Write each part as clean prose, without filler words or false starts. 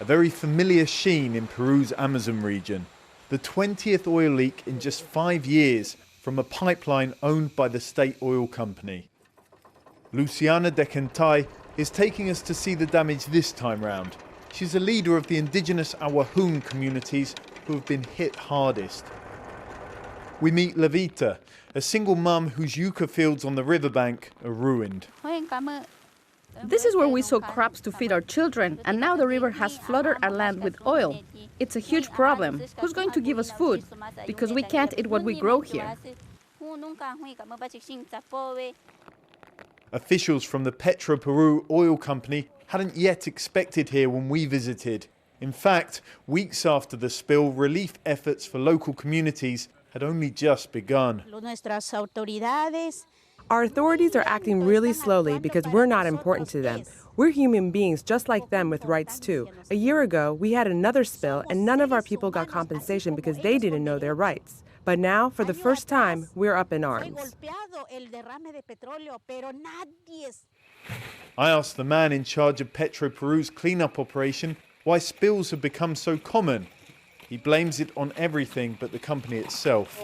a very familiar sheen in Peru's Amazon region. The 20th oil leak in just 5 years from a pipeline owned by the state oil company. Luciana de Quintay is taking us to see the damage this time round. She's a leader of the indigenous Awahun communities who have been hit hardest. We meet Levita, a single mum whose yucca fields on the riverbank are ruined. This is where we sow crops to feed our children, and now the river has flooded our land with oil. It's a huge problem. Who's going to give us food? Because we can't eat what we grow here. Officials from the Peru oil company hadn't yet expected here when we visited. In fact, weeks after the spill, relief efforts for local communities had only just begun. Our authorities are acting really slowly because we're not important to them. We're human beings just like them with rights too. A year ago, we had another spill and none of our people got compensation because they didn't know their rights. But now, for the first time, we're up in arms. I asked the man in charge of Peru's cleanup operation why spills have become so common. He blames it on everything but the company itself.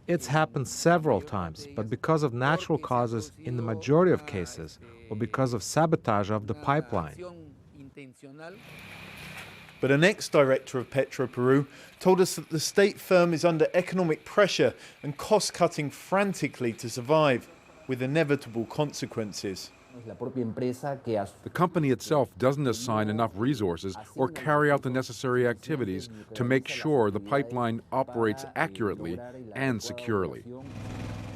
It's happened several times, but because of natural causes in the majority of cases, or because of sabotage of the pipeline. But an ex-director of Peru told us that the state firm is under economic pressure and cost-cutting frantically to survive, with inevitable consequences. The company itself doesn't assign enough resources or carry out the necessary activities to make sure the pipeline operates accurately and securely.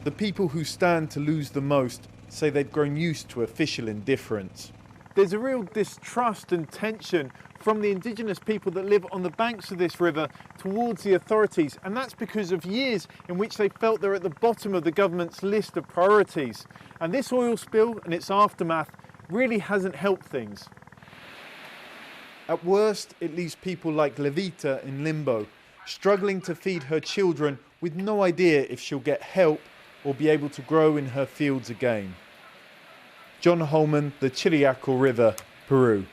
The people who stand to lose the most say they've grown used to official indifference. There's a real distrust and tension from the indigenous people that live on the banks of this river towards the authorities, and that's because of years in which they felt they're at the bottom of the government's list of priorities. And this oil spill and its aftermath really hasn't helped things. At worst, it leaves people like Levita in limbo, struggling to feed her children with no idea if she'll get help or be able to grow in her fields again. John Holman, the Chiliaco River, Peru.